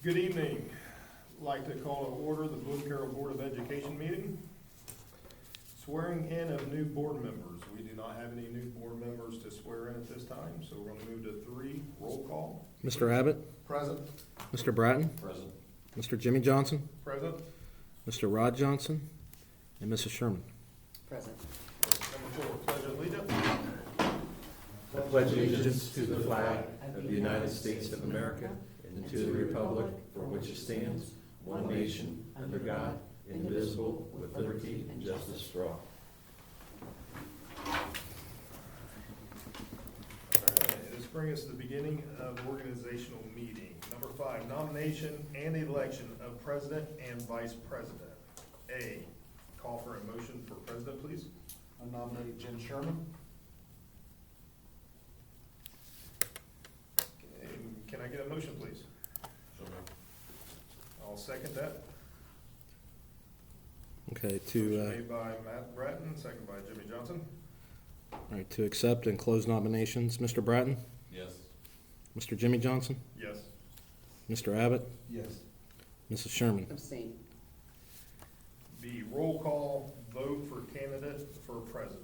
Good evening. I'd like to call to order the BOE Carroll Board of Education meeting. Swearing in of new board members. We do not have any new board members to swear in at this time, so we're going to move to 3, roll call. Mr. Abbott? Present. Mr. Bratton? Present. Mr. Jimmy Johnson? Present. Mr. Rod Johnson? And Mrs. Sherman? Present. Number 4, pledge of allegiance. I pledge allegiance to the flag of the United States of America and to the republic for which it stands, one nation, under God, indivisible, with liberty and justice for all. This brings us to the beginning of organizational meeting. Number 5, nomination and election of president and vice president. A, call for a motion for president, please. I nominate Jen Sherman. Okay, can I get a motion, please? I'll second that. Okay, Motion made by Matt Bratton, second by Jimmy Johnson. all right, to accept and close nominations, Mr. Bratton? Yes. Mr. Jimmy Johnson? Yes. Mr. Abbott? Yes. Mrs. Sherman? Abstain. B, roll call vote for candidate for president.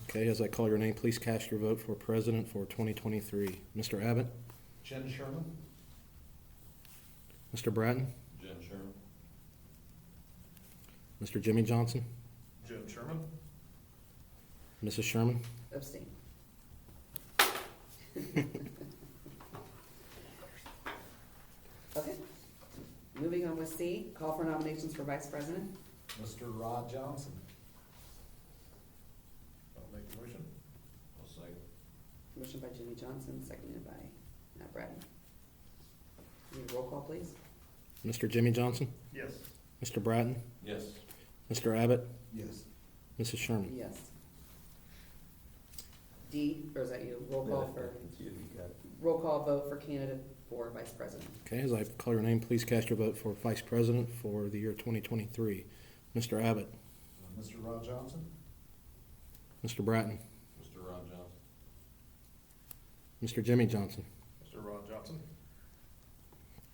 Okay, as I call your name, please cast your vote for president for 2023. Mr. Abbott? Jen Sherman. Mr. Bratton? Jen Sherman. Mr. Jimmy Johnson? Jim Sherman. Mrs. Sherman? Abstain. Okay. Moving on with C, call for nominations for vice president. Mr. Rod Johnson. I'll make the motion. I'll second. Motion by Jimmy Johnson, seconded by Matt Bratton. Need a roll call, please? Mr. Jimmy Johnson? Yes. Mr. Bratton? Yes. Mr. Abbott? Yes. Mrs. Sherman? Yes. D, or is that you? Roll call for, It's you, you got it. roll call vote for candidate for vice president. Okay, as I call your name, please cast your vote for vice president for the year 2023. Mr. Abbott? Mr. Rod Johnson. Mr. Bratton? Mr. Rod Johnson. Mr. Jimmy Johnson? Mr. Ron Johnson.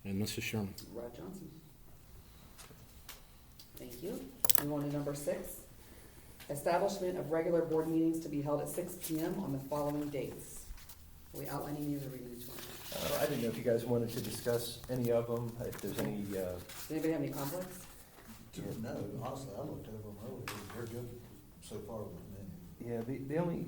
And Mrs. Sherman? Rod Johnson. Thank you. Move on to number 6. Establishment of regular board meetings to be held at 6 p.m. on the following dates. Are we outlining these or reading each one? I didn't know if you guys wanted to discuss any of them, if there's any, Does anybody have any conflicts? No, honestly, I looked over them earlier. They're good so far with me. yeah, the only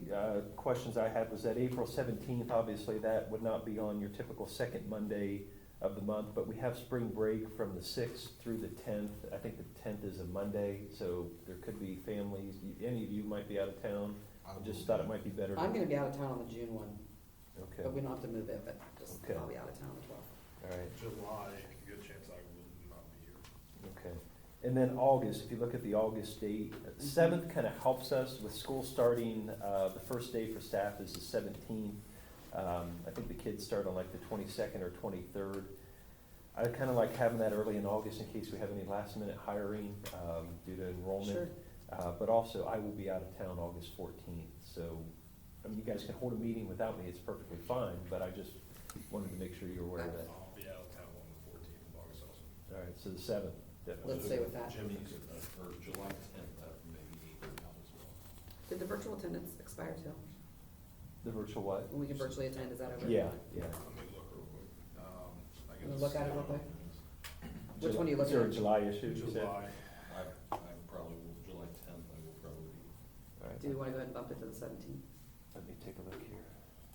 questions I had was that April 17th, obviously that would not be on your typical second Monday of the month, but we have spring break from the 6th through the 10th. I think the 10th is a Monday, so there could be families, any of you might be out of town. I just thought it might be better to. I'm gonna be out of town on the June one, Okay, but we don't have to move it, but just, Okay. I'll be out of town on the 12th. all right. July, good chance I will not be here. Okay, and then August, if you look at the August date, 7th kind of helps us with school starting, the first day for staff is the 17th. I think the kids start on like the 22nd or 23rd. I kind of like having that early in August in case we have any last minute hiring, due to enrollment. Sure. But also, I will be out of town August 14th, so, I mean, you guys can hold a meeting without me, it's perfectly fine, but I just wanted to make sure you're aware of that. I'll be out of town on the 14th of August also. All right, so the 7th, definitely. Let's stay with that. Jimmy's, for July 10th, maybe out as well. Did the virtual attendance expire too? The virtual what? When we can virtually attend, is that over? Yeah, yeah. Let me look real quick. I Can we guess look at it real quick? Which one are you looking Is there a at? July issue, you said? July. I probably will, July 10th, I will probably be. All right, Do we wanna go ahead and bump it to the 17th? let me take a look here.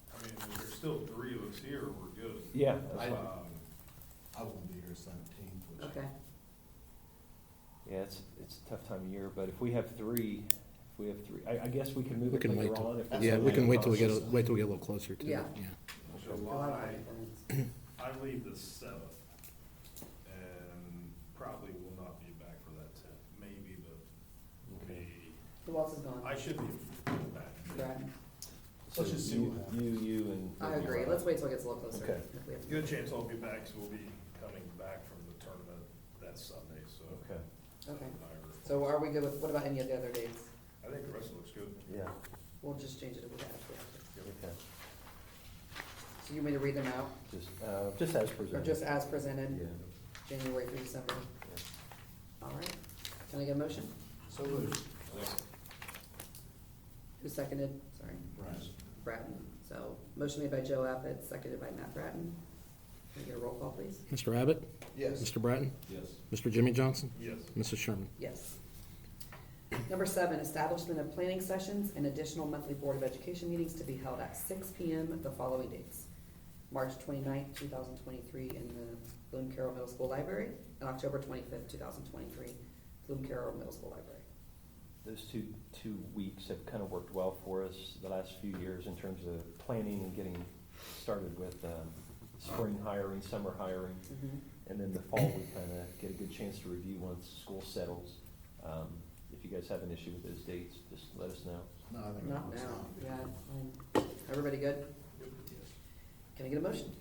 I mean, if there's still 3 of us here, we're good. Yeah, that's fine. I won't be here 17th. which- Okay. Yeah, it's a tough time of year, but if we have three, I guess we can move We it can later wait till- on. if That's Yeah, there's we any can wait till we process. get a little closer to it. Yeah. July, I leave the 7th, and probably will not be back for that 10th, maybe, but Okay. maybe. Who else is gone? I should be back. Brad? So Let's just see you, what happens. you and. I agree, let's wait till it gets a little closer. Okay. If we have to- Good chance I'll be back, so we'll be coming back from the tournament that Sunday, so. Okay, Okay, so are we good with, what about any of the other dates? I think the rest looks good. yeah, We'll just change it if we have to. okay. So you want me to read them out, Just as or presented. just as presented, Yeah. January through December? All right, can I get a motion? So moved. Who seconded? Sorry, Bratton. So, motion made by Joe Abbott, seconded by Matt Bratton. Can we get a roll call, please? Mr. Abbott? Yes. Mr. Bratton? Yes. Mr. Jimmy Johnson? Yes. Mrs. Sherman? Yes. Number 7, establishment of planning sessions and additional monthly Board of Education meetings to be held at 6 PM the following dates: March 29th, 2023 in the Bloom Carroll Middle School Library, and October 25th, 2023, Bloom Carroll Middle School Library. Those two weeks have kind of worked well for us the last few years in terms of planning and getting started with spring hiring, summer hiring, and then the fall we kind of get a good chance to review once school settles. If you guys have an issue with those dates, just let us know. No, I think Not it's now, fine. yeah, fine. Everybody good? Can I get a motion?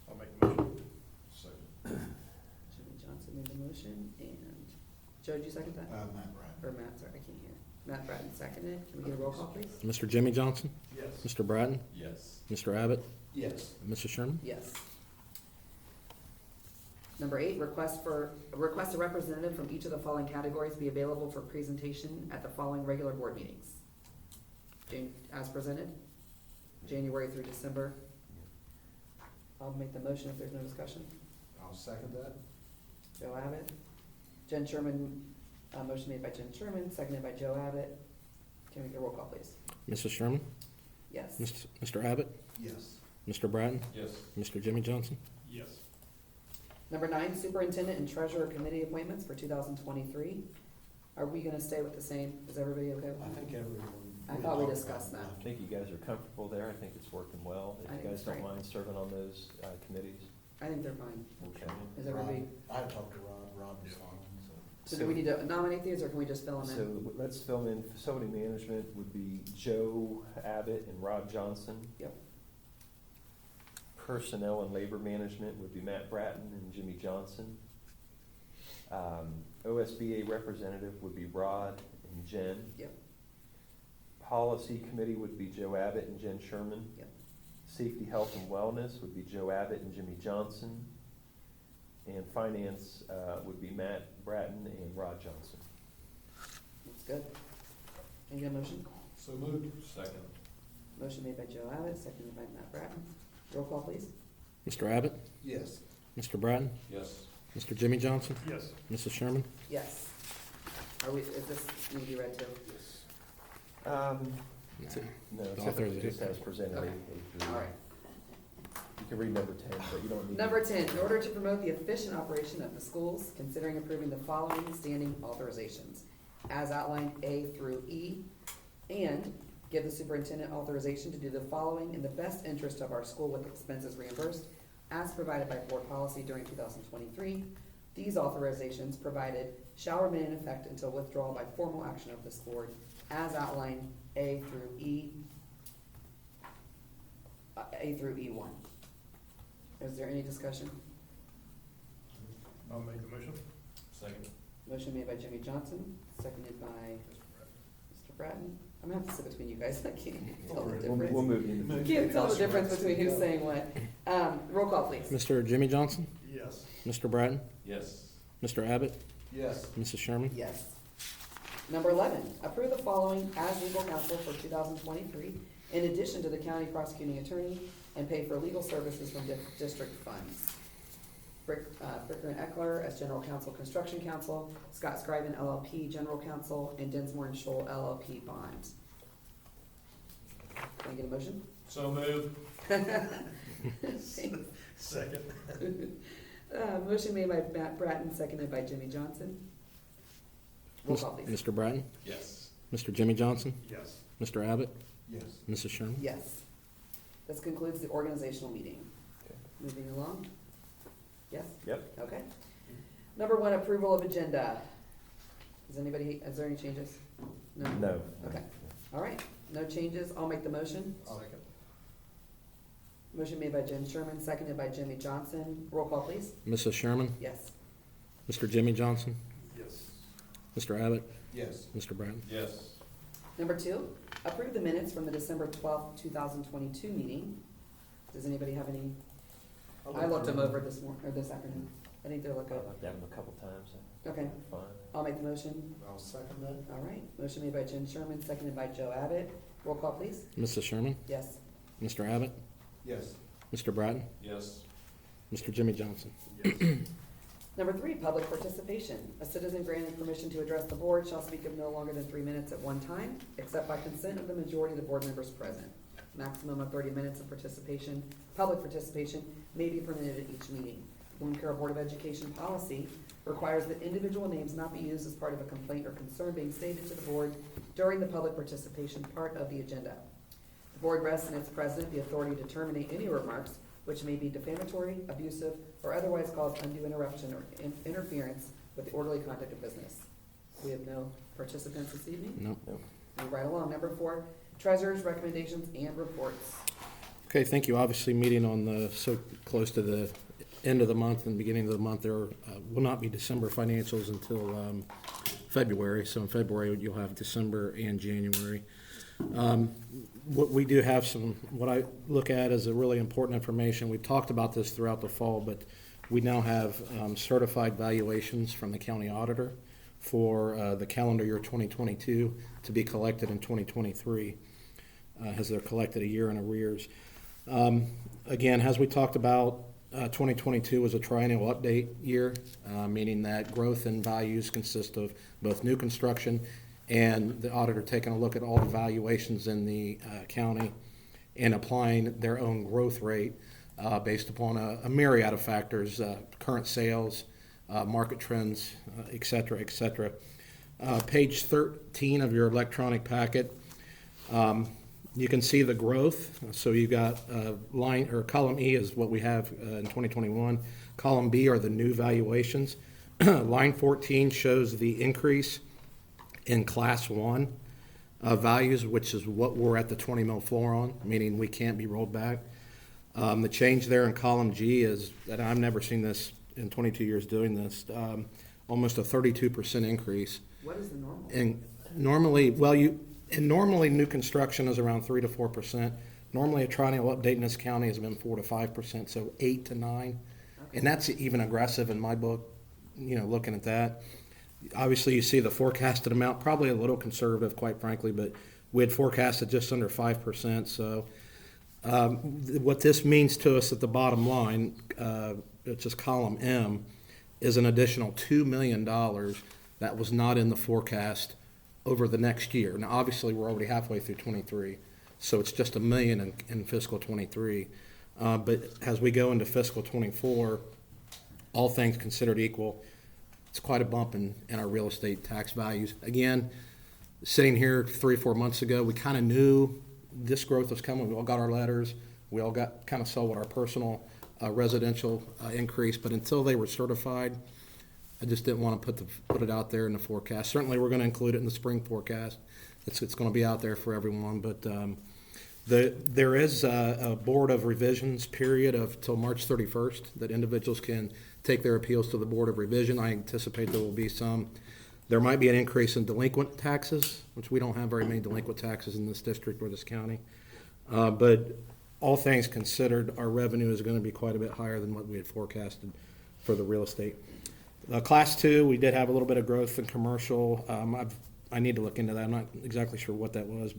I'll make the motion. Jimmy Johnson made the motion, and Joe, did you second that? Matt Bratton. Or Matt, sorry, I can't hear. Matt Bratton seconded. Can we get a roll call, please? Mr. Jimmy Johnson? Yes. Mr. Bratton? Yes. Mr. Abbott? Yes. Mrs. Sherman? Yes. Number 8, request a representative from each of the following categories be available for presentation at the following regular board meetings. As presented, January through December. I'll make the motion if there's no discussion. I'll second that. Joe Abbott. Jen Sherman, motion made by Jen Sherman, seconded by Joe Abbott. Can we get a roll call, please? Mrs. Sherman? Yes. Mr. Abbott? Yes. Mr. Bratton? Yes. Mr. Jimmy Johnson? Yes. Number 9, superintendent and treasurer committee appointments for 2023. Are we gonna stay with the same? Is everybody okay with I that? think everyone. I thought we discussed that. I think you guys are comfortable there. I think it's working well. If I you think guys it's don't great. mind serving on those committees. I think they're fine. Okay. Is everybody, I talked to Ron was fine, so. so do we need to nominate these, or can we just fill them So in? let's fill in, facility management would be Joe Abbott and Rob Johnson. Yep. Personnel and labor management would be Matt Bratton and Jimmy Johnson. OSBA representative would be Rod and Jen. Yep. Policy committee would be Joe Abbott and Jen Sherman. Yep. Safety, health, and wellness would be Joe Abbott and Jimmy Johnson. And finance would be Matt Bratton and Rod Johnson. That's good. Can I get a motion? So moved. Second. Motion made by Joe Abbott, seconded by Matt Bratton. Roll call, please. Mr. Abbott? Yes. Mr. Bratton? Yes. Mr. Jimmy Johnson? Yes. Mrs. Sherman? Yes. Is this need to be read too? That's it. No, The typically authorization. just as presented. Okay. A through- All right. You can read number 10, but you don't need. Number 10, in order to promote the efficient operation of the schools, considering approving the following standing authorizations, as outlined A through E, and give the superintendent authorization to do the following in the best interest of our school with expenses reimbursed, as provided by board policy during 2023. These authorizations provided shall remain in effect until withdrawal by formal action of this board, as outlined A through E, A through E1. Is there any discussion? I'll make the motion. Second. Motion made by Jimmy Johnson, seconded by Mr. Bratton. I'm gonna have to sit between you guys, I can't tell the We'll difference. move you in the. Can't tell the difference between who's saying what. Roll call, please. Mr. Jimmy Johnson? Yes. Mr. Bratton? Yes. Mr. Abbott? Yes. Mrs. Sherman? Yes. Number 11, approve the following as legal counsel for 2023, in addition to the county prosecuting attorney, and pay for legal services from district funds. Bricker and Eckler as general counsel, construction counsel, Scott Scriven LLP, general counsel, and Dinsmore and Scholl LLP, bonds. Can I get a motion? So moved. Second. Motion made by Matt Bratton, seconded by Jimmy Johnson. Roll call, please. Mr. Bratton? Yes. Mr. Jimmy Johnson? Yes. Mr. Abbott? Yes. Mrs. Sherman? Yes. This concludes the organizational meeting. Okay. Moving along. Yes? Yep. Okay. Number 1, approval of agenda. Is there any changes? No. Okay. All right, no changes. I'll make the motion. Second. Motion made by Jen Sherman, seconded by Jimmy Johnson. Roll call, please. Mrs. Sherman? Yes. Mr. Jimmy Johnson? Yes. Mr. Abbott? Yes. Mr. Bratton? Yes. Number 2, approve the minutes from the December 12th, 2022 meeting. Does anybody have any? I looked them over this morning, or this afternoon. I think they're look I've good. looked at them a couple times. Okay, Fine. I'll make the motion. I'll second that. All right, motion made by Jen Sherman, seconded by Joe Abbott. Roll call, please. Mrs. Sherman? Yes. Mr. Abbott? Yes. Mr. Bratton? Yes. Mr. Jimmy Johnson? Number 3, public participation. A citizen granted permission to address the board shall speak of no longer than 3 minutes at one time, except by consent of the majority of the board members present. Maximum of 30 minutes of participation, public participation, may be permitted at each meeting. Boone Carroll Board of Education policy requires that individual names not be used as part of a complaint or concern being stated to the board during the public participation part of the agenda. The board rests in its president the authority to terminate any remarks which may be defamatory, abusive, or otherwise cause undue interruption or interference with the orderly conduct of business. We have no participants this evening. No. Move right along. Number 4, treasurer's recommendations and reports. Okay, thank you. Obviously, meeting on the, so close to the end of the month and beginning of the month, there will not be December financials until February. So in February, you'll have December and January. What we do have what I look at as a really important information. We've talked about this throughout the fall, but we now have certified valuations from the county auditor for the calendar year 2022 to be collected in 2023, as they're collected a year in arrears. Again, as we talked about, 2022 was a triennial update year, meaning that growth in values consist of both new construction and the auditor taking a look at all the valuations in the county and applying their own growth rate based upon a myriad of factors, current sales, market trends, et cetera, et cetera. Page 13 of your electronic packet, you can see the growth. So you got line or column E is what we have in 2021. Column B are the new valuations. Line 14 shows the increase in class 1 values, which is what we're at the 20 mil floor on, meaning we can't be rolled back. The change there in column G is that I've never seen this in 22 years doing this, almost a 32% increase. What is the normal? And normally new construction is around 3 to 4%. Normally a triennial update in this county has been 4 to 5%, so 8 to 9. Okay. And that's even aggressive in my book, looking at that. Obviously, you see the forecasted amount, probably a little conservative, quite frankly, but we had forecasted just under 5%. So what this means to us at the bottom line, it's just column M, is an additional $2 million that was not in the forecast over the next year. Now, obviously, we're already halfway through 23, so it's just $1 million in fiscal 23. But as we go into fiscal 24, all things considered equal, it's quite a bump in our real estate tax values. Again, sitting here 3 or 4 months ago, we kind of knew this growth was coming. We all got our letters. We all kind of saw what our personal residential increase, but until they were certified, I just didn't want to put it out there in the forecast. Certainly, we're going to include it in the spring forecast. It's going to be out there for everyone, but there is a board of revisions period of till March 31st that individuals can take their appeals to the Board of Revision. I anticipate there will be some. There might be an increase in delinquent taxes, which we don't have very many delinquent taxes in this district or this county. But all things considered, our revenue is going to be quite a bit higher than what we had forecasted for the real estate. Class 2, we did have a little bit of growth in commercial. I need to look into that. I'm not exactly sure what that was,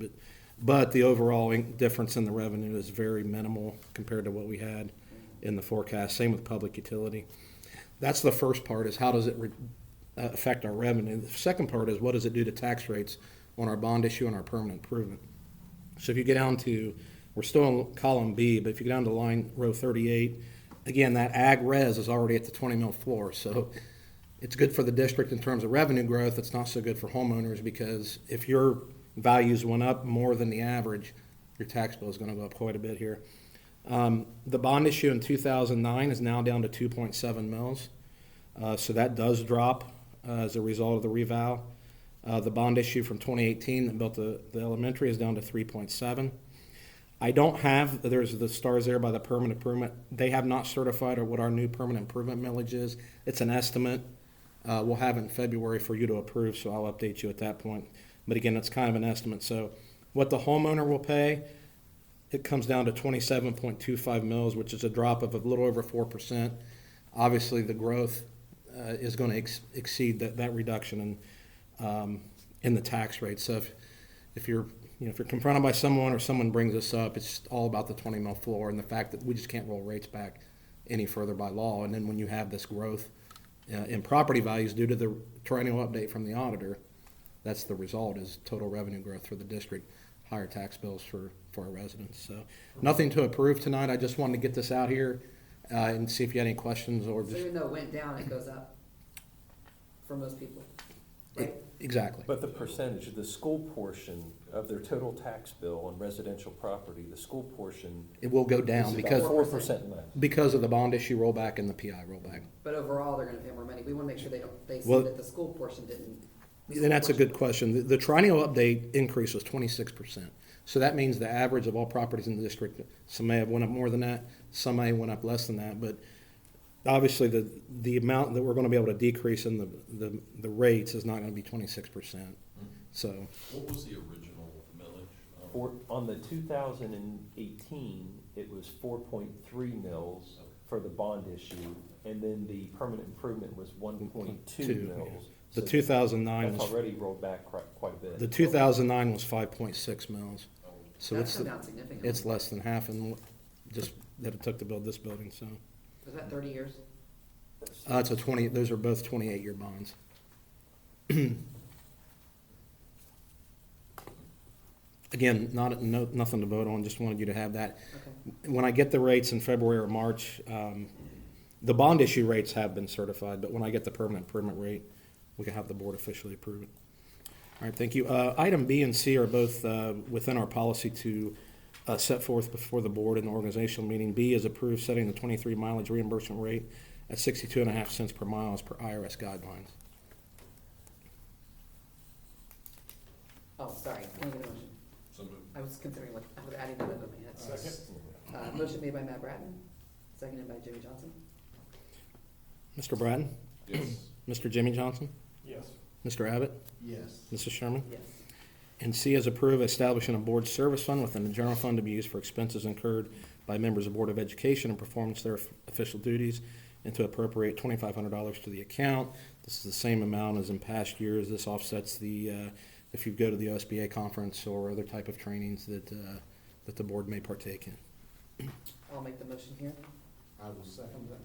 but the overall difference in the revenue is very minimal compared to what we had in the forecast. Same with public utility. That's the first part, is how does it affect our revenue. The second part is what does it do to tax rates on our bond issue and our permanent improvement. So if you get down to, we're still in column B, but if you go down to row 38, again, that ag res is already at the 20 mil floor. So it's good for the district in terms of revenue growth. It's not so good for homeowners, because if your values went up more than the average, your tax bill is going to go up quite a bit here. The bond issue in 2009 is now down to 2.7 mils. So that does drop as a result of the reval. The bond issue from 2018 that built the elementary is down to 3.7. I don't have, there's the stars there by the permanent improvement. They have not certified or what our new permanent improvement millage is. It's an estimate. We'll have it in February for you to approve, so I'll update you at that point. But again, it's kind of an estimate. So what the homeowner will pay, it comes down to 27.25 mils, which is a drop of a little over 4%. Obviously, the growth is going to exceed that reduction in the tax rate. So if you're confronted by someone or someone brings this up, it's all about the 20 mil floor and the fact that we just can't roll rates back any further by law. And then when you have this growth in property values due to the triennial update from the auditor, that's the result, is total revenue growth for the district, higher tax bills for our residents. So nothing to approve tonight. I just wanted to get this out here and see if you had any questions or So just. even though it went down, it goes up for most people, right? Exactly. But the percentage, the school portion of their total tax bill on residential property, the school portion It will go down is because about 4% less. of the bond issue rollback and the PI rollback. But overall, they're gonna pay more money. We wanna make sure they see Well- that the school portion didn't. And that's a good question. The triennial update increase was 26%. So that means the average of all properties in the district, some may have went up more than that, some may have went up less than that, but obviously the amount that we're gonna be able to decrease in the rates is not gonna be 26%. So, What was the original millage? On the 2018, it was 4.3 mils for the bond issue, and then the permanent improvement was 1.2 Two, mils. the So 2009 That's was, already rolled back quite a bit. the 2009 was 5.6 mils. So That's it's, come down significantly. it's less than half in just that it took to build this building, so. Was that 30 years? It's those are both 28-year bonds. Again, nothing to vote on, just wanted you to have that. Okay. When I get the rates in February or March, the bond issue rates have been certified, but when I get the permanent improvement rate, we can have the board officially approve it. All right, thank you. Item B and C are both within our policy to set forth before the board in the organizational meeting. B is approved setting the 23 mileage reimbursement rate at 62.5 cents per mile as per IRS guidelines. Oh, sorry, can I get a motion? So moved. I was considering like, I was adding that into my head. Second. Motion made by Matt Bratton, seconded by Jimmy Johnson. Mr. Bratton? Yes. Mr. Jimmy Johnson? Yes. Mr. Abbott? Yes. Mrs. Sherman? Yes. And C is approve establishing a board service fund within the general fund to be used for expenses incurred by members of Board of Education in performance of their official duties, and to appropriate $2,500 to the account. This is the same amount as in past years. This offsets if you go to the OSBA conference or other type of trainings that the board may partake in. I'll make the motion here. I will second that.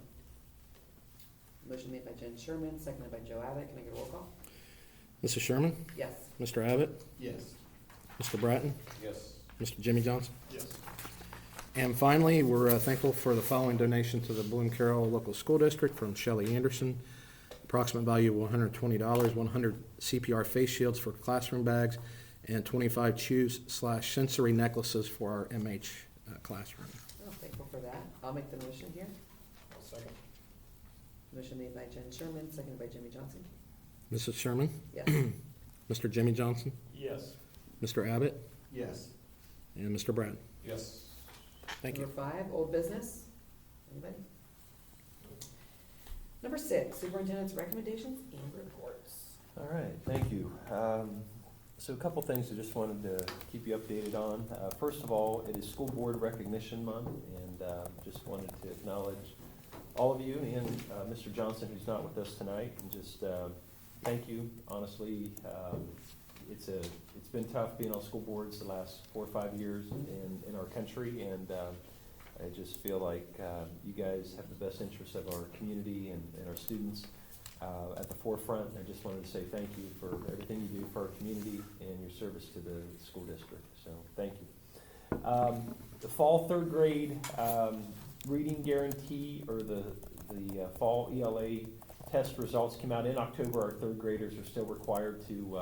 Motion made by Jen Sherman, seconded by Joe Abbott. Can I get a roll call? Mrs. Sherman? Yes. Mr. Abbott? Yes. Mr. Bratton? Yes. Mr. Jimmy Johnson? Yes. And finally, we're thankful for the following donation to the Bloom Carroll Local School District from Shelley Anderson. Approximate value of $120, 100 CPR face shields for classroom bags, and 25 chews/sensory necklaces for our MH classroom. Oh, thankful for that. I'll make the motion here. I'll second. Motion made by Jen Sherman, seconded by Jimmy Johnson. Mrs. Sherman? Yes. Mr. Jimmy Johnson? Yes. Mr. Abbott? Yes. And Mr. Bratton? Yes. Thank you. Number 5, old business. Anybody? Number 6, superintendent's recommendations and reports. All right, thank you. So a couple things I just wanted to keep you updated on. First of all, it is School Board Recognition Month, and just wanted to acknowledge all of you and Mr. Johnson, who's not with us tonight, and just thank you. Honestly, it's been tough being on school boards the last 4 or 5 years in our country, and I just feel like you guys have the best interests of our community and our students at the forefront. I just wanted to say thank you for everything you do for our community and your service to the school district. So thank you. The fall 3rd grade reading guarantee, or the fall ELA test results came out in October. Our 3rd graders are still required to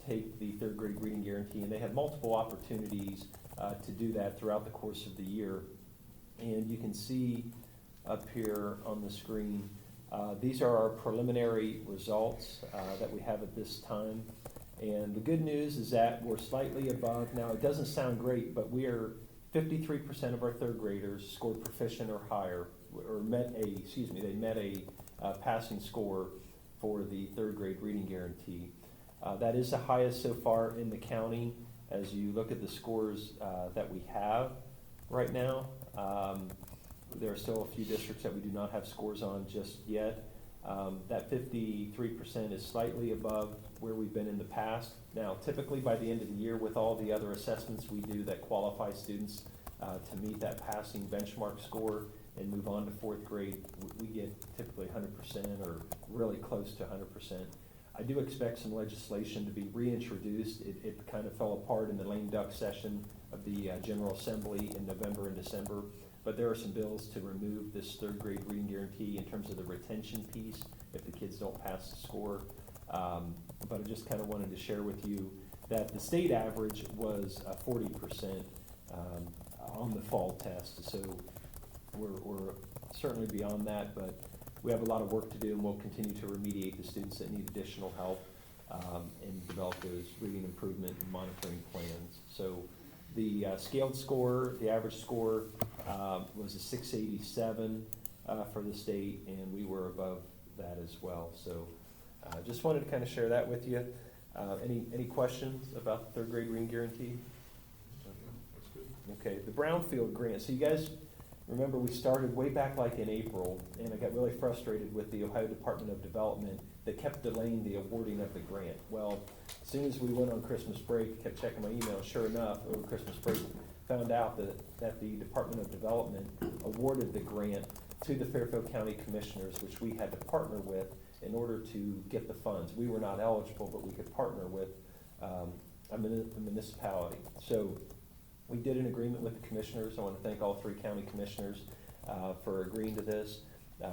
take the 3rd grade reading guarantee, and they have multiple opportunities to do that throughout the course of the year. And you can see up here on the screen, these are our preliminary results that we have at this time. And the good news is that we're slightly above. Now, it doesn't sound great, but we are 53% of our 3rd graders scored proficient or higher, or met a passing score for the 3rd grade reading guarantee. That is the highest so far in the county, as you look at the scores that we have right now, there are still a few districts that we do not have scores on just yet. That 53% is slightly above where we've been in the past. Now, typically by the end of the year, with all the other assessments we do that qualify students to meet that passing benchmark score and move on to fourth grade, we get typically 100% or really close to 100%. I do expect some legislation to be reintroduced. It kind of fell apart in the lame duck session of the General Assembly in November and December. But there are some bills to remove this third grade reading guarantee in terms of the retention piece if the kids don't pass the score. But I just kind of wanted to share with you that the state average was 40% on the fall test. So we're certainly beyond that, but we have a lot of work to do, and we'll continue to remediate the students that need additional help and develop those reading improvement and monitoring plans. So the scaled score, the average score was a 687 for the state, and we were above that as well. So just wanted to kind of share that with you. Any questions about the third grade reading guarantee? That's good. Okay, the Brownfield grant. So you guys remember we started way back like in April, and I got really frustrated with the Ohio Department of Development that kept delaying the awarding of the grant. Well, as soon as we went on Christmas break, kept checking my email, sure enough, over Christmas break, found out that the Department of Development awarded the grant to the Fairfield County Commissioners, which we had to partner with in order to get the funds. We were not eligible, but we could partner with a municipality. So we did an agreement with the commissioners. I want to thank all 3 county commissioners for agreeing to this.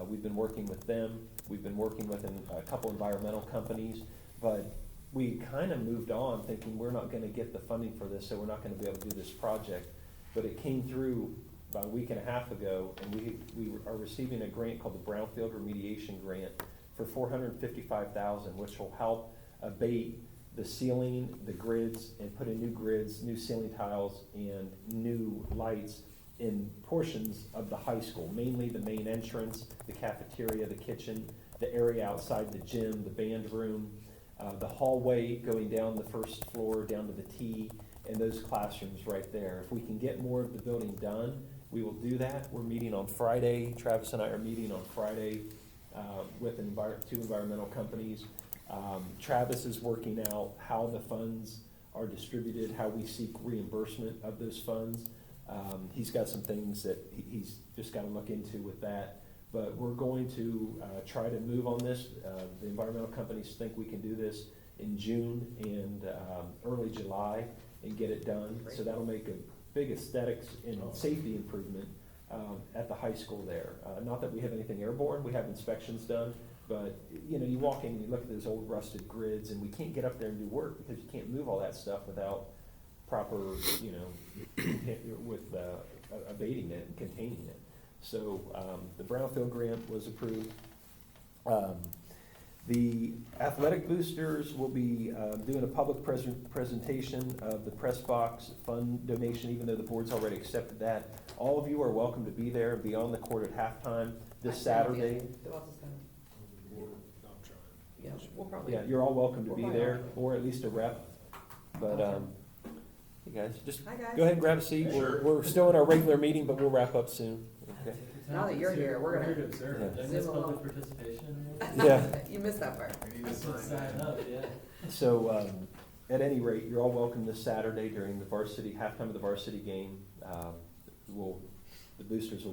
We've been working with them. We've been working with a couple environmental companies, but we kind of moved on thinking we're not going to get the funding for this, so we're not going to be able to do this project. But it came through about a week and a half ago, and we are receiving a grant called the Brownfield Remediation Grant for $455,000, which will help abate the ceiling, the grids, and put in new grids, new ceiling tiles, and new lights in portions of the high school, mainly the main entrance, the cafeteria, the kitchen, the area outside the gym, the band room, the hallway going down the first floor, down to the T, and those classrooms right there. If we can get more of the building done, we will do that. We're meeting on Friday. Travis and I are meeting on Friday with 2 environmental companies. Travis is working out how the funds are distributed, how we seek reimbursement of those funds. He's got some things that he's just got to look into with that. But we're going to try to move on this. The environmental companies think we can do this in June and early July and get it done. Great. So that'll make a big aesthetics and safety improvement at the high school there. Not that we have anything airborne, we have inspections done, but you know, you walk in and you look at those old rusted grids, and we can't get up there and do work because you can't move all that stuff without proper, you know, with abating it and containing it. So the Brownfield grant was approved. The athletic boosters will be doing a public presentation of the press box fund donation, even though the board's already accepted that. All of you are welcome to be there and be on the court at halftime this Saturday. Who else is going? I'm trying. Yeah, we'll probably. Yeah, you're all welcome to We're be probably there, all or at least a rep. But, hey guys, just Hi, guys. go ahead and grab a seat. We're still in our regular meeting, but we'll wrap up soon. Okay. Now that you're here, we're gonna- Yeah. Is this Zoom along. public participation? Yeah. You missed that part. Sign up, yeah. So, at any rate, you're all welcome this Saturday during the varsity, halftime of the varsity game. The boosters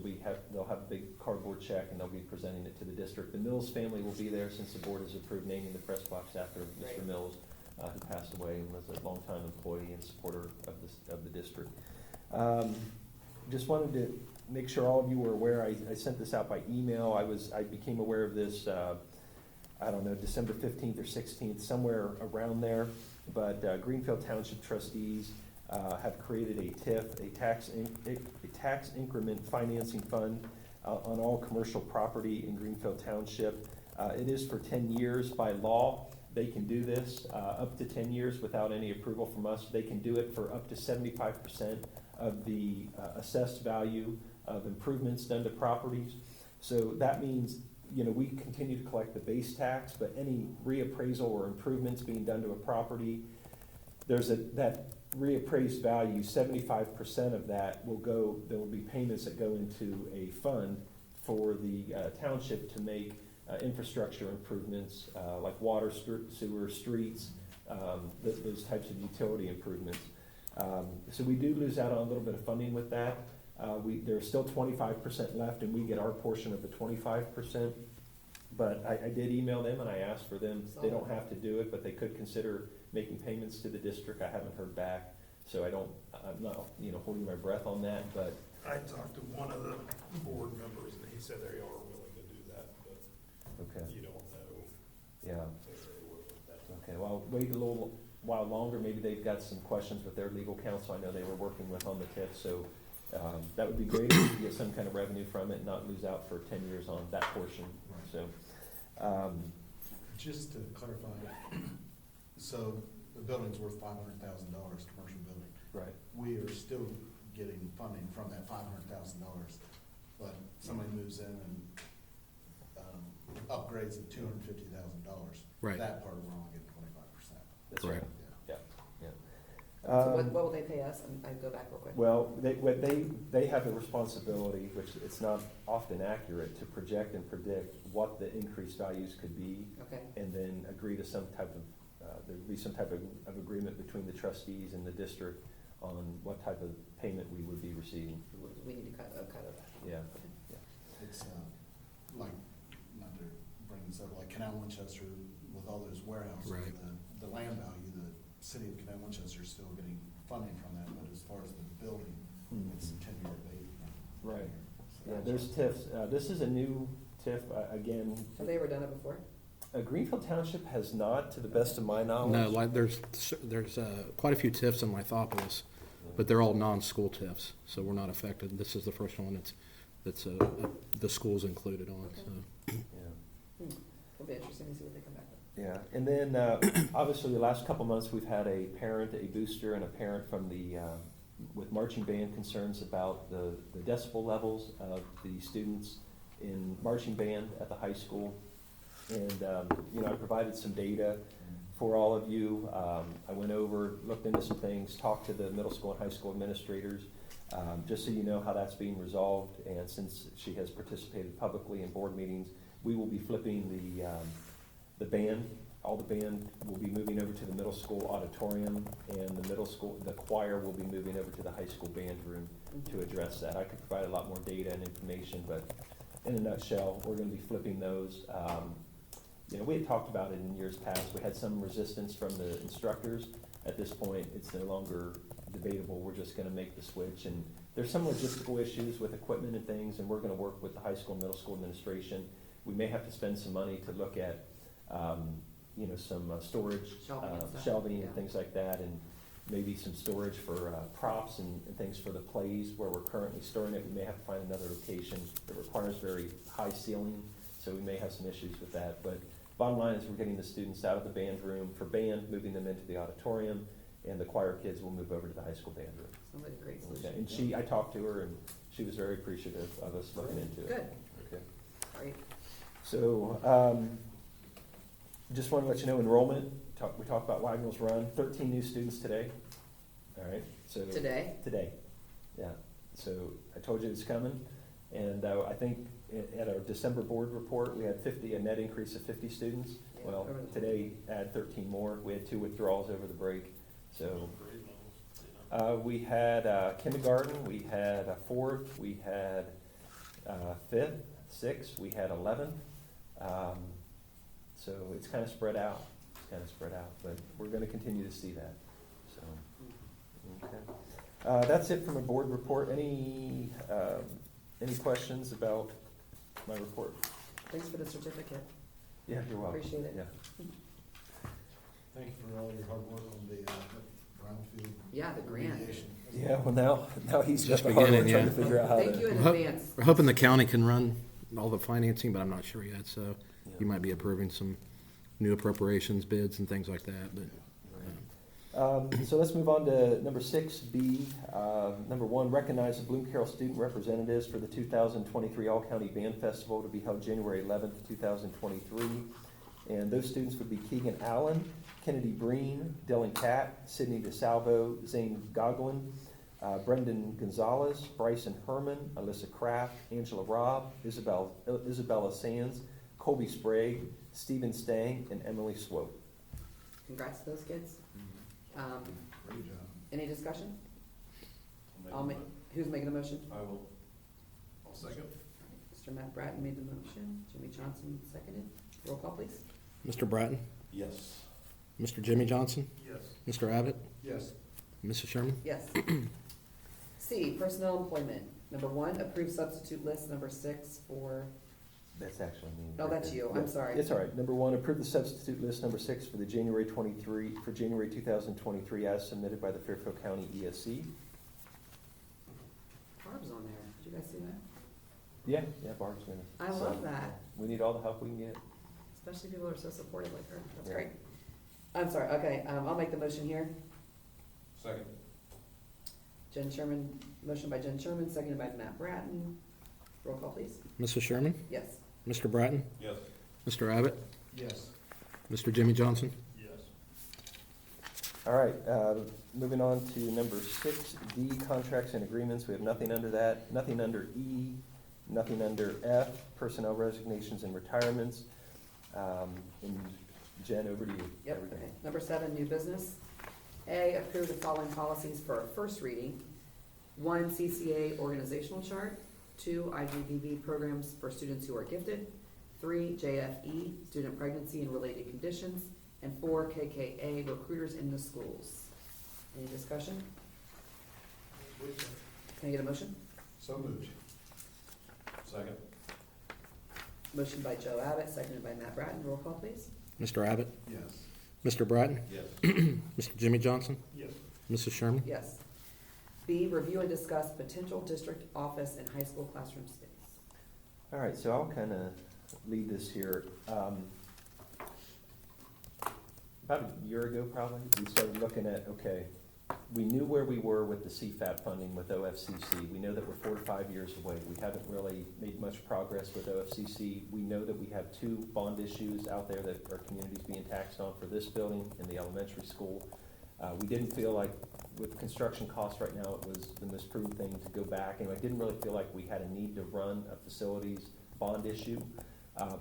they'll have a big cardboard check and they'll be presenting it to the district. The Mills family will be there since the board has approved naming the press box after Mr. Great. Mills, who passed away and was a longtime employee and supporter of the district. Just wanted to make sure all of you were aware, I sent this out by email. I became aware of this, I don't know, December 15th or 16th, somewhere around there. But Greenfield Township trustees have created a TIF, a tax increment financing fund on all commercial property in Greenfield Township. It is for 10 years by law. They can do this up to 10 years without any approval from us. They can do it for up to 75% of the assessed value of improvements done to properties. So that means, you know, we continue to collect the base tax, but any reappraisal or improvements being done to a property, there's that reappraised value, 75% of that will go, there will be payments that go into a fund for the township to make infrastructure improvements, like water, sewer, streets, those types of utility improvements. So we do lose out on a little bit of funding with that. There's still 25% left, and we get our portion of the 25%. But I did email them, and I asked for them, they don't have to do it, but they could consider making payments to the district. I haven't heard back, so I'm not, holding my breath on that, but. I talked to one of the board members, and he said they are willing to do that, but Okay, you don't know yeah, if they will with that. okay, well, wait a little while longer, maybe they've got some questions with their legal counsel, I know they were working with on the TIF, so, that would be great if we could get some kind of revenue from it, and not lose out for 10 years on that portion, so. Just to clarify, so the building's worth $500,000, commercial building. Right, We are still getting funding from that $500,000, but somebody moves in and upgrades at $250,000. Right. That part we're only getting 25%. that's Correct. right, yeah, yeah. So what will they pay us? I go back real quick. Well, they have the responsibility, which it's not often accurate, to project and predict what the increased values could be, Okay, and then agree to some type of, there'd be some type of agreement between the trustees and the district on what type of payment we would be receiving. we need to cut of that. Yeah, It's like, not to bring this up, like Canal Winchester with all those warehouses, Right. the land value, the city of Canal Winchester is still getting funding from that, but as far as the building, it's a 10-year abatement. Right. So yeah, there's TIFs. This is a new TIF, again. Have they ever done it before? Greenfield Township has not, to the best of my knowledge. No, like, there's quite a few TIFs in Lithopolis, but they're all non-school TIFs, so we're not affected. This is the first one that's the school's included on, so. Yeah. It'll be interesting to see what they come back with. Yeah, and then, obviously, the last couple months, we've had a parent, a booster, and a parent from with marching band concerns about the decibel levels of the students in marching band at the high school. And, I provided some data for all of you. I went over, looked into some things, talked to the middle school and high school administrators, just so you know how that's being resolved. And since she has participated publicly in board meetings, we will be flipping the band. All the band will be moving over to the middle school auditorium, and the choir will be moving over to the high school band room to address that. I could provide a lot more data and information, but in a nutshell, we're gonna be flipping those. We had talked about it in years past. We had some resistance from the instructors. At this point, it's no longer debatable. We're just gonna make the switch. And there's some logistical issues with equipment and things, and we're gonna work with the high school, middle school administration. We may have to spend some money to look at, some storage, Shelving and stuff. shelving and Yeah. things like that, and maybe some storage for props and things for the plays where we're currently storing it. We may have to find another location that requires very high ceiling, so we may have some issues with that. But bottom line is we're getting the students out of the band room for band, moving them into the auditorium, and the choir kids will move over to the high school band room. Sounds like a great Okay, solution. and I talked to her, and she was very appreciative of us looking into it. Good, Okay. great. So, just want to let you know, enrollment, we talked about Wagnall's Run, 13 new students today. All right, so. Today? Today, yeah. So I told you it's coming, and I think at our December board report, we had a net increase of 50 students. Yeah, Well, over the- today, add 13 more. We had 2 withdrawals over the break, so. We had kindergarten, we had 4th, we had 5th, 6th, we had 11th. So it's kind of spread out, but we're going to continue to see that, so. Okay. That's it from a board report. Any questions about my report? Thanks for the certificate. Yeah, you're welcome. Appreciate it. Yeah. Thank you for all your hard work on the brownfield Yeah, the grant. remediation. Yeah, well, now he's Just just beginning, beginning, trying yeah. to figure out how to. Thank you in Well, advance. We're hoping the county can run all the financing, but I'm not sure yet, so Yeah. you might be approving some new appropriations bids and things like that, but. So let's move on to number 6B. Number 1, recognize the Bloom Carroll student representatives for the 2023 All-County Band Festival to be held January 11th, 2023. And those students would be Keegan Allen, Kennedy Breen, Dylan Catt, Sydney DeSalvo, Zane Goglin, Brendan Gonzalez, Bryson Herman, Alyssa Kraft, Angela Robb, Isabella Sands, Colby Sprague, Stephen Stang, and Emily Swope. Congrats to those kids. Great job. Any discussion? I'll make Who's making the motion? I will. I'll second. Mr. Matt Bratton made the motion, Jimmy Johnson seconded. Roll call, please. Mr. Bratton, Yes. Mr. Jimmy Johnson, Yes. Mr. Abbott, Yes. Mrs. Sherman. Yes. C, personnel employment. Number 1, approve substitute list number 6 for, That's actually me. oh, that's you, I'm sorry. It's all right. Number 1, approve the substitute list number 6 for the January 2023 as submitted by the Fairfield County ESC. Barb's on there. Did you guys see that? Yeah, Barb's gonna. I so, love that, We need all the help we can get. especially people who are so supportive like her. That's Yeah. great. I'm sorry, okay, I'll make the motion here. Second. Jen Sherman, motion by Jen Sherman, seconded by Matt Bratton. Roll call, please. Mrs. Sherman, Yes. Mr. Bratton, Yes. Mr. Abbott, Yes. Mr. Jimmy Johnson. Yes. All right, moving on to number 6D, contracts and agreements. We have nothing under that, nothing under E, nothing under F, personnel resignations and retirements. And Jen, over to you. Yep, Everything. okay. Number 7, new business. A, approve the following policies for a first reading. 1, CCA organizational chart. 2, IGBV programs for students who are gifted. 3, JFE, student pregnancy and related conditions. And 4, KKA, recruiters in the schools. Any discussion? Can I get a motion? So moved. Second. Motion by Joe Abbott, seconded by Matt Bratton. Roll call, please. Mr. Abbott, Yes. Mr. Bratton, Yes. Mr. Jimmy Johnson, Yes. Mrs. Sherman. Yes. B, review and discuss potential district office and high school classroom space. All right, so I'll kind of lead this here. About a year ago, probably, we started looking at, okay, we knew where we were with the CFAP funding with OFCC. We know that we're 4 to 5 years away. We haven't really made much progress with OFCC. We know that we have 2 bond issues out there that our community's being taxed on for this building and the elementary school. We didn't feel like, with construction costs right now, it was the most prudent thing to go back. And I didn't really feel like we had a need to run a facilities bond issue.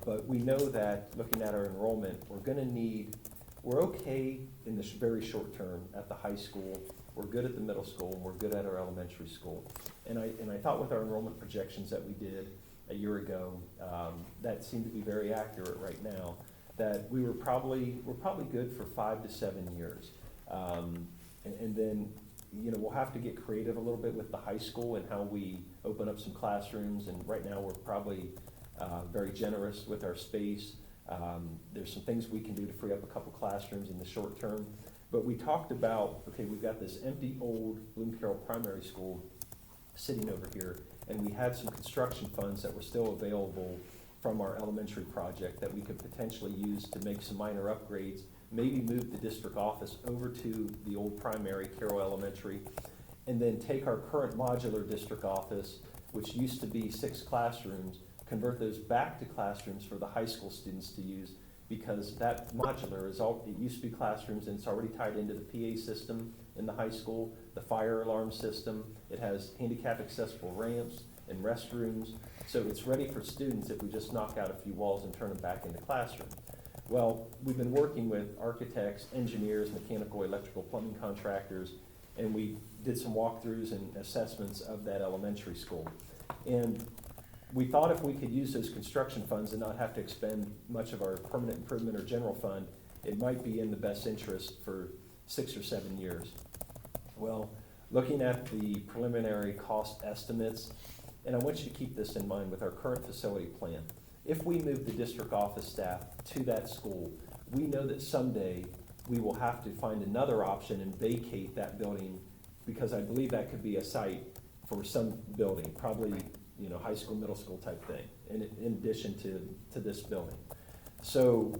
But we know that, looking at our enrollment, we're okay in the very short term at the high school, we're good at the middle school, and we're good at our elementary school. And I thought with our enrollment projections that we did a year ago, that seemed to be very accurate right now, that we're probably good for 5 to 7 years. And then, we'll have to get creative a little bit with the high school and how we open up some classrooms, and right now, we're probably very generous with our space. There's some things we can do to free up a couple classrooms in the short term. But we talked about, okay, we've got this empty old Bloom Carroll Primary School sitting over here, and we had some construction funds that were still available from our elementary project that we could potentially use to make some minor upgrades, maybe move the district office over to the old primary, Carroll Elementary, and then take our current modular district office, which used to be 6 classrooms, convert those back to classrooms for the high school students to use, because that modular it used to be classrooms, and it's already tied into the PA system in the high school, the fire alarm system. It has handicap accessible ramps and restrooms, so it's ready for students if we just knock out a few walls and turn them back into classrooms. Well, we've been working with architects, engineers, mechanical, electrical, plumbing contractors, and we did some walkthroughs and assessments of that elementary school. And we thought if we could use those construction funds and not have to expend much of our permanent improvement or general fund, it might be in the best interest for 6 or 7 years. Well, looking at the preliminary cost estimates, and I want you to keep this in mind with our current facility plan. If we move the district office staff to that school, we know that someday we will have to find another option and vacate that building, because I believe that could be a site for some building, probably high school, middle school type thing, in addition to this building. So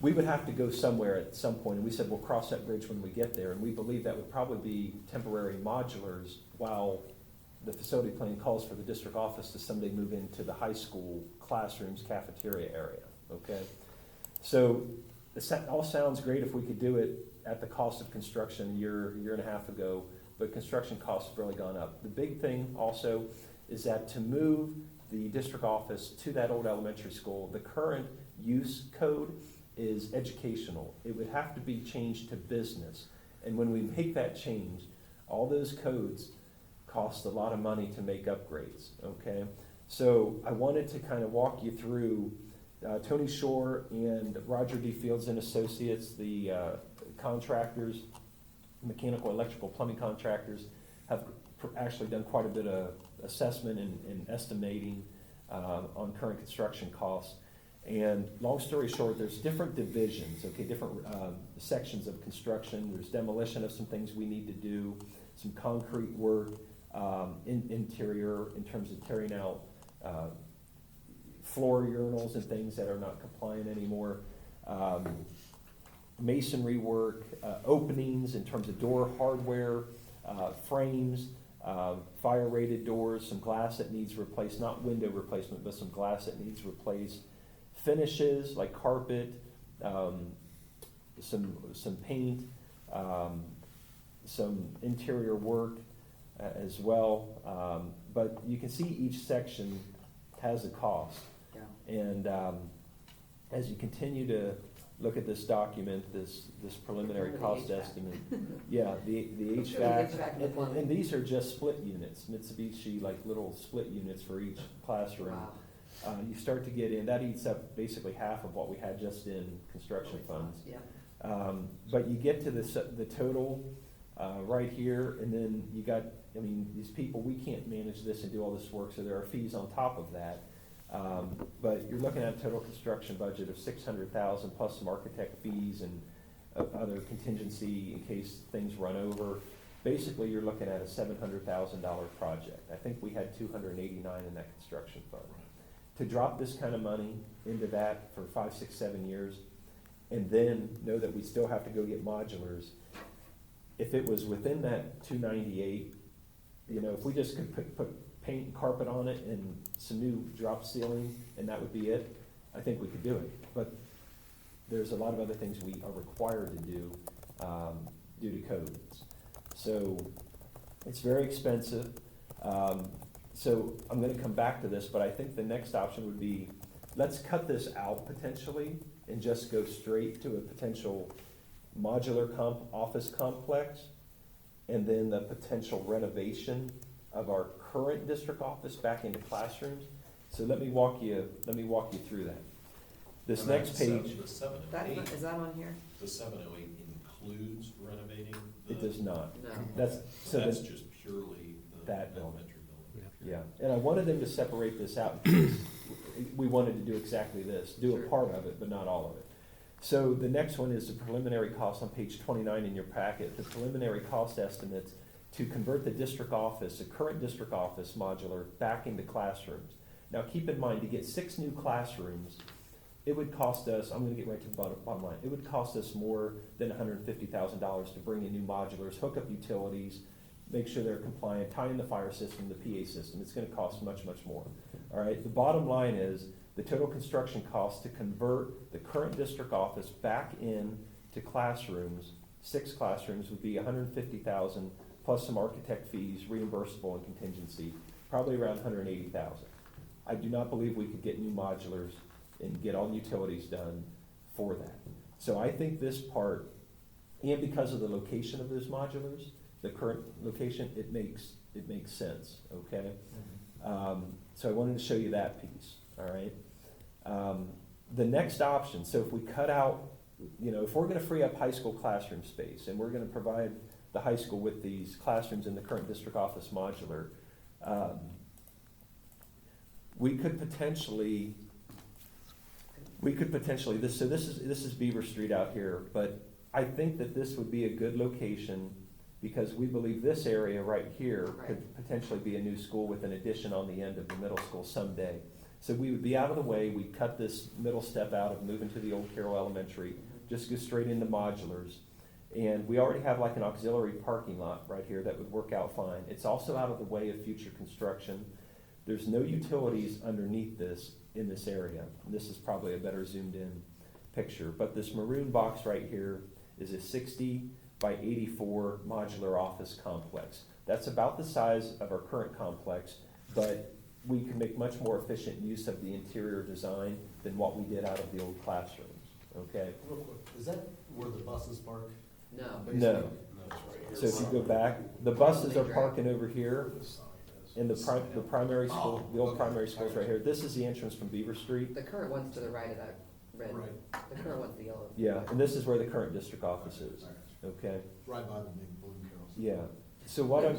we would have to go somewhere at some point, and we said we'll cross that bridge when we get there, and we believe that would probably be temporary modulars while the facility plan calls for the district office to someday move into the high school classrooms, cafeteria area, okay? So this all sounds great if we could do it at the cost of construction a year and a half ago, but construction costs have really gone up. The big thing also is that to move the district office to that old elementary school, the current use code is educational. It would have to be changed to business. And when we make that change, all those codes cost a lot of money to make upgrades, okay? So I wanted to kind of walk you through Tony Shore and Roger D. Fields and Associates, the contractors, mechanical, electrical, plumbing contractors, have actually done quite a bit of assessment and estimating on current construction costs. And long story short, there's different divisions, okay, different sections of construction. There's demolition of some things we need to do, some concrete work, interior in terms of tearing out floor urinals and things that are not compliant anymore, masonry work, openings in terms of door hardware, frames, fire-rated doors, some glass that needs replaced, not window replacement, but some glass that needs replaced, finishes like carpet, some paint, some interior work as well. But you can see each section has a cost. Yeah. And as you continue to look at this document, this preliminary The cost HVAC. estimate, yeah, the HVAC HVAC, and the plumbing. and these are just split units, Mitsubishi, like little split units for each classroom. Wow. You start to get in, that eats up basically half of what we had just in construction funds. Yeah. But you get to the total right here, and then you got, I mean, these people, we can't manage this and do all this work, so there are fees on top of that. But you're looking at a total construction budget of $600,000 plus some architect fees and other contingency in case things run over. Basically, you're looking at a $700,000 project. I think we had $289 in that construction fund. To drop this kind of money into that for 5, 6, 7 years, and then know that we still have to go get modulars. If it was within that 298, you know, if we just could put paint and carpet on it and some new drop ceiling, and that would be it, I think we could do it. But there's a lot of other things we are required to do due to codes. So it's very expensive. So I'm gonna come back to this, but I think the next option would be, let's cut this out potentially and just go straight to a potential modular office complex, and then the potential renovation of our current district office back into classrooms. So let me walk you through that. This And next that's, page, The 708, Is that on here? the 708 includes renovating the. it does not. No. That's, so That's that, just purely the that building. elementary building. yeah, and I wanted them to separate this out because we wanted to do exactly this, do a Sure. part of it, but not all of it. So the next one is the preliminary cost on page 29 in your packet. The preliminary cost estimates to convert the district office, the current district office modular, back into classrooms. Now keep in mind, to get 6 new classrooms, it would cost us, I'm gonna get right to the bottom line, it would cost us more than $150,000 to bring in new modulars, hook up utilities, make sure they're compliant, tie in the fire system, the PA system. It's gonna cost much, much more. All right, the bottom line is the total construction cost to convert the current district office back in to classrooms, 6 classrooms, would be $150,000 plus some architect fees, reimbursable and contingency, probably around $180,000. I do not believe we could get new modulars and get all utilities done for that. So I think this part, and because of the location of those modulars, the current location, it makes sense, okay? So I wanted to show you that piece, all right? The next option, so if we cut out, you know, if we're gonna free up high school classroom space, and we're gonna provide the high school with these classrooms in the current district office modular, we could potentially, this is Beaver Street out here, but I think that this would be a good location because we believe this area right here could potentially be a new school with an addition on the end of the middle school someday. So we would be out of the way, we'd cut this middle step out of moving to the old Carroll Elementary, just go straight into modulars. And we already have like an auxiliary parking lot right here that would work out fine. It's also out of the way of future construction. There's no utilities underneath this in this area. This is probably a better zoomed in picture, but this maroon box right here is a 60 by 84 modular office complex. That's about the size of our current complex, but we can make much more efficient use of the interior design than what we did out of the old classrooms, okay? Real quick, is that where the buses park? No. No. No, it's right here. So if you go back, the buses are parking over here in the primary school, the old primary school's right here. This is the entrance from Beaver Street. The current one's to the right of that red, Right. the current one's the yellow. Yeah, and this is where the current district office is, okay? Right by the big balloon Carroll. Yeah, so what I'm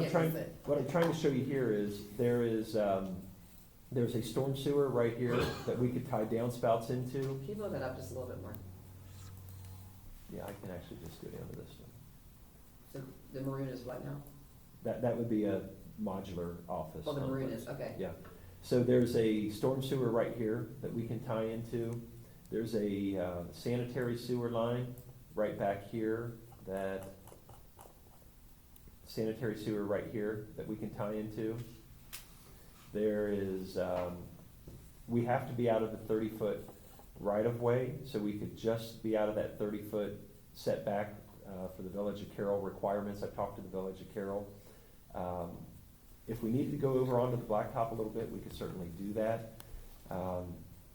Can't trying, miss it. what I'm trying to show you here is, there's a storm sewer right here that we could tie downspouts into. Can you blow that up just a little bit more? Yeah, I can actually just go down to this one. So the maroon is what now? That would be a modular office. Oh, the maroon complex. is, okay. Yeah, so there's a storm sewer right here that we can tie into. There's a sanitary sewer line right back here sanitary sewer right here that we can tie into. There is, we have to be out of the 30-foot right-of-way, so we could just be out of that 30-foot setback for the Village of Carroll requirements. I talked to the Village of Carroll. If we needed to go over onto the blacktop a little bit, we could certainly do that.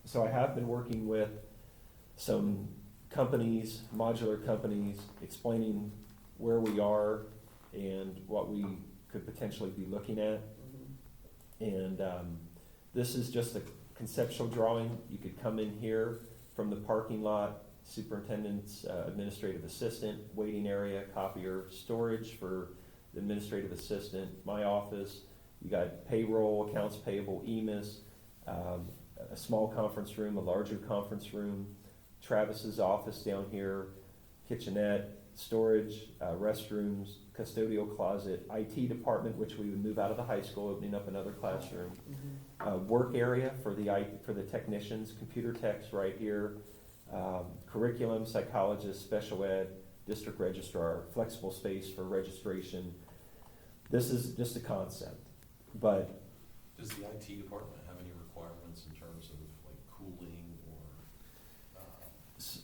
So I have been working with some companies, modular companies, explaining where we are and what we could potentially be looking at. Mhm. And this is just a conceptual drawing. You could come in here from the parking lot, superintendent's administrative assistant, waiting area, copier, storage for the administrative assistant, my office. You got payroll, accounts payable, EMIS, a small conference room, a larger conference room, Travis's office down here, kitchenette, storage, restrooms, custodial closet, IT department, which we would move out of the high school, opening up another classroom. Mhm. Work area for the technicians, computer techs right here, curriculum, psychologist, special ed, district registrar, flexible space for registration. This is just a concept, but Does the IT department have any requirements in terms of like cooling or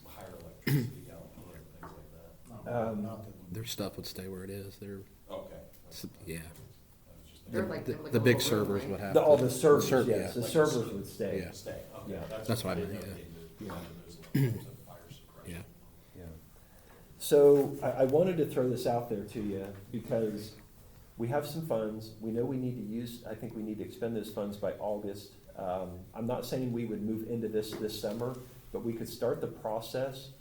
higher electricity output, things like that? Not that. Their stuff would stay where it is. Okay. Yeah. I was just They're thinking- like- like The a big little room, servers right? would have. all to- the servers, serv- yes, the Like servers would stay. Yeah. Stay, okay. Yeah. That's what I didn't meant, know yeah. if they did Yeah. those levels of fire suppression. Yeah. Yeah. So I wanted to throw this out there to you because we have some funds. We know we need to use, I think we need to expend those funds by August. I'm not saying we would move into this summer, but we could start the process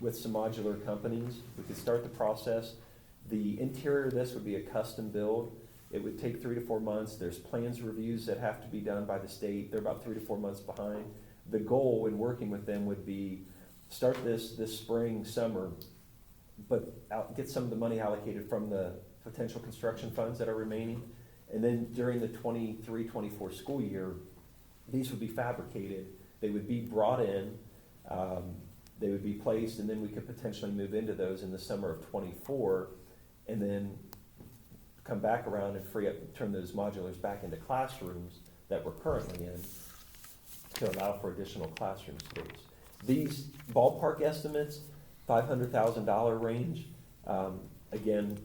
with some modular companies. We could start the process. The interior of this would be a custom build. It would take 3 to 4 months. There's plans reviews that have to be done by the state. They're about 3 to 4 months behind. The goal when working with them would be start this spring, summer, but get some of the money allocated from the potential construction funds that are remaining. And then during the 23-24 school year, these would be fabricated. They would be brought in, they would be placed, and then we could potentially move into those in the summer of 24, and then come back around and free up, turn those modulars back into classrooms that we're currently in to allow for additional classroom space. These ballpark estimates, $500,000 range. Again,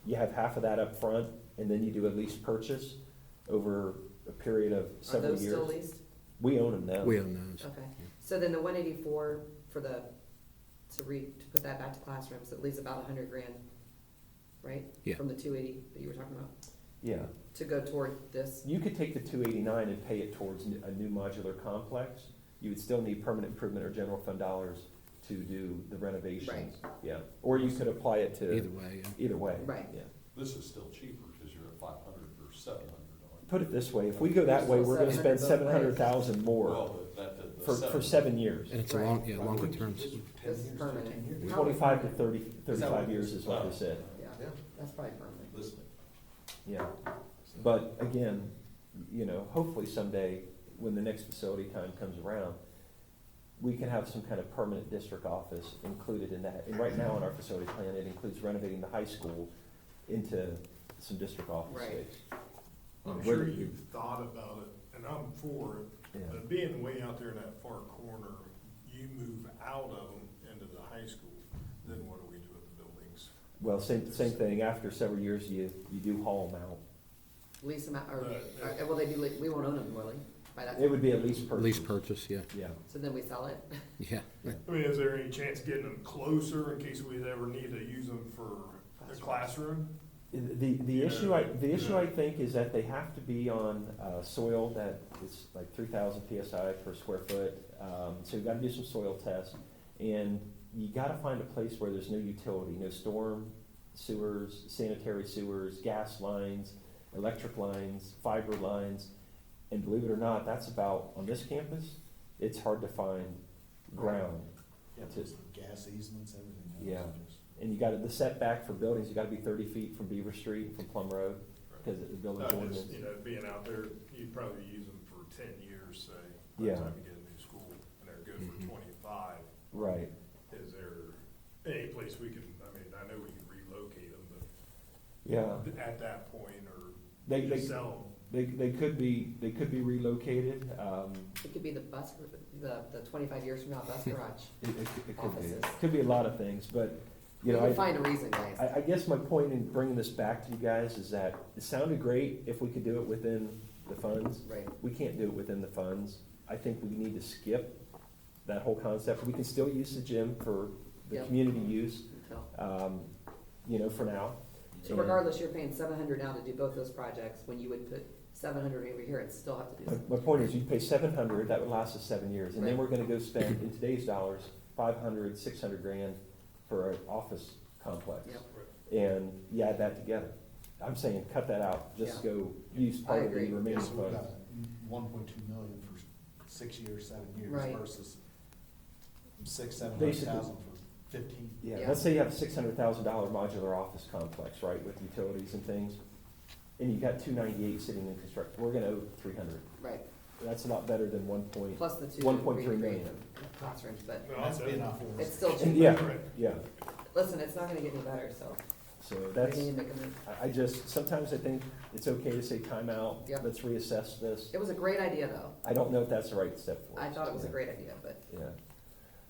you have half of that up front, and then you do a lease purchase over a period of Are several those years. still leased? We own them now. We own those. Okay, so then the 184 for to put that back to classrooms, at least about $100,000, right? Yeah. From the 280 that you were talking about, Yeah. to go toward this. You could take the 289 and pay it towards a new modular complex. You would still need permanent improvement or general fund dollars to do the renovations. Yeah, or you could apply it to. Either way, yeah. Either way. Right. Yeah. This is still cheaper because you're at 500 or 700 on. Put it this way, if we go that way, we're gonna spend 700,000 more Well, the for 7 years. And it's a long, yeah, longer terms. This is permanent. 25 to 35 years is what they said. Yeah, that's probably permanent. Listening. Yeah, but again, hopefully someday, when the next facility time comes around, we can have some kind of permanent district office included in that. And right now in our facility plan, it includes renovating the high school into some district office Right. space. I'm sure you've thought about it, and I'm for it, Yeah. but being way out there in that far corner, you move out of them into the high school, then what do we do with the buildings? Well, same thing, after several years, you do haul them out. Lease them out, or, But- will they be, we won't own them, will we? By that It time? would be a lease purchase. Lease purchase, yeah, Yeah. So then we sell it? yeah. I mean, is there any chance getting them closer in case we ever need to use them for the classroom? The issue I think is that they have to be on soil that is like 3,000 PSI per square foot. So you gotta do some soil tests. And you gotta find a place where there's no utility, no storm sewers, sanitary sewers, gas lines, electric lines, fiber lines. And believe it or not, that's about, on this campus, it's hard to find ground. Yeah, just gas easements, everything else. Yeah. Just- And you gotta, the setback for buildings, you gotta be 30 feet from Beaver Street, from Plum Road, because the building's Just, ordinance. you know, being out there, you'd probably use them for 10 years, say, by the Yeah. time you get a new school, and they're good for Mhm. 25. Right. Is there any place we can, I mean, I know we can relocate them, Yeah. but at that point, or They just sell They could be relocated. It could be the bus, the 25 years from now, bus garage. It could be. Offices. It could be a lot of things, but, you know, We can find a reason, guys. I guess my point in bringing this back to you guys is that it sounded great if we could do it within the funds. Right. We can't do it within the funds. I think we need to skip that whole concept. We can still use the gym for the Yep. community use, No. you know, for now. So regardless, you're paying 700 now to do both those projects. When you would put 700 over here and still have to do My point is, you pay 700, that would last us 7 years, and then Right. we're gonna go spend, in today's dollars, 500, 600 grand for an office complex. Yep. And you add that together. I'm saying, cut that out, just Yeah. go use part of the agree. remaining Yeah, so we've funds. got 1.2 million for 6 years, 7 years Right. versus 700,000 for 15. Yeah, Yeah. let's say you have a $600,000 modular office complex, right, with utilities and things, and you got 298 sitting in construction, we're gonna owe 300. Right, That's a lot better than 1 point, plus the two. 1.3 re- million. Classrooms, but No, That's that's being off. it's still And cheap. yeah, yeah, Listen, it's not gonna get any better, so so we that's, need to make a move. I just, sometimes I think it's okay to say timeout, Yep. let's reassess this. It was a great idea, though. I don't know if that's the right step for us. I thought it was a great idea, but Yeah.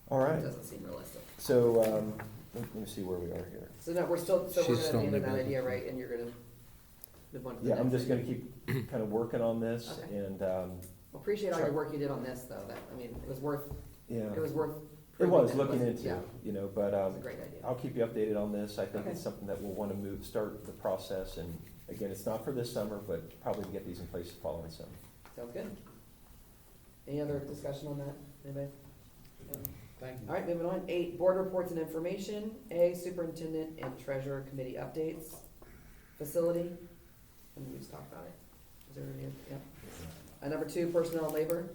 All it right, doesn't seem realistic. so, let me see where we are here. So no, we're still, so we're She's still gonna abandon in that the idea, right, and you're gonna move on to the Yeah, next. I'm just thing. gonna keep kind of working on this, Okay. and, Well, appreciate all your work you did on this, though, that, I mean, it was worth, yeah. it was worth. It was proving that looking was- into, Yeah, you know, but, it was a great idea. I'll keep you updated on this. I think Okay. it's something that we'll want to start the process, and again, it's not for this summer, but probably to get these in place the following summer. Sounds good. Any other discussion on that, anybody? Thank you. All right, moving on. 8, board reports and information. A, superintendent and treasurer committee updates. Facility, and we just talked about it. Is there any, yeah. Number 2, personnel and labor.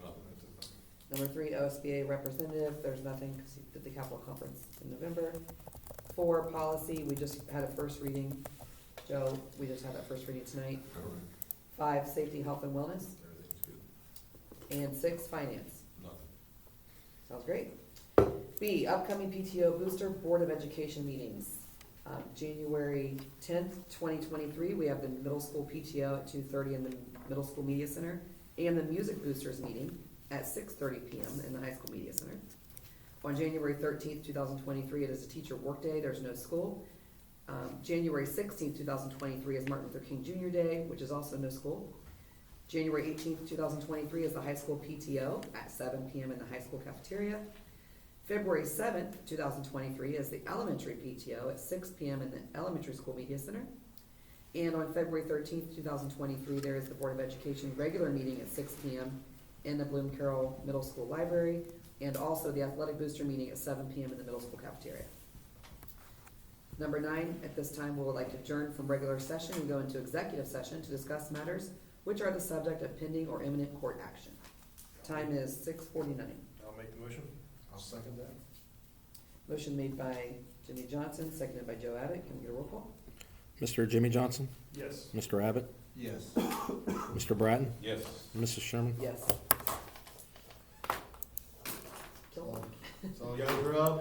nothing at this time. Number 3, OSBA representative. There's nothing because he did the capital conference in November. 4, policy. We just had a first reading. Joe, we just had that first reading tonight. 5, safety, health, and wellness. Everything's good. And 6, finance. Nothing. Sounds great. B, upcoming PTO Booster Board of Education meetings. January 10th, 2023, we have the middle school PTO at 2:30 in the Middle School Media Center, and the Music Boosters meeting at 6:30 PM in the High School Media Center. On January 13th, 2023, it is a teacher workday, there's no school. January 16th, 2023 is Martin Luther King Jr. Day, which is also no school. January 18th, 2023 is the high school PTO at 7 PM in the high school cafeteria. February 7th, 2023 is the elementary PTO at 6 PM in the elementary school media center. And on February 13th, 2023, there is the Board of Education regular meeting at 6 PM in the Carroll Middle School Library, and also the athletic booster meeting at 7 PM in the middle school cafeteria. Number 9, at this time, we would like to adjourn from regular session and go into executive session to discuss matters which are the subject of pending or imminent court action. Time is 6:49. I'll make the motion. I'll second that. Motion made by Jimmy Johnson, seconded by Joe Abbott. Can we get a roll call? Mr. Jimmy Johnson, Yes. Mr. Abbott, Yes. Mr. Bratton, Yes. Mrs. Sherman. Yes. Kill him. So you guys are up.